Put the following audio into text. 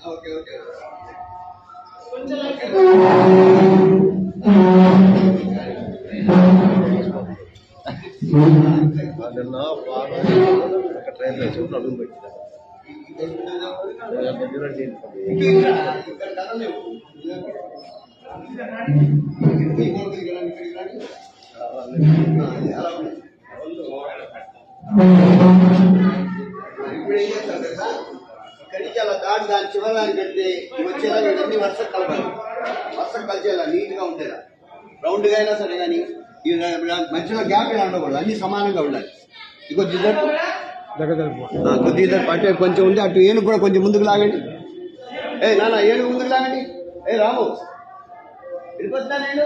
Okay okay నిన్న train వేసి అడుగు పెట్టిన ఇక్కడికి అలా దాటి దాని చివరి పెడితే వచ్చేలా వీళ్ళని వర్షం కలపాలి. వర్షం కలిసేలా నీట్గా ఉండేలా రౌండ్గా అయినా సరే కానీ మధ్యలో గ్యాప్ ఇలా ఉండకూడదు, అన్ని సమానంగా ఉండాలి. కొద్దిగా అటు కొంచెం ఉంది, అటు ఏనుగు కూడా కొంచెం ముందుకు లాగండి. నాన్న ఏనుగు ముందుకు లాగండి. రాము వెళ్ళిపోతున్నా నేను.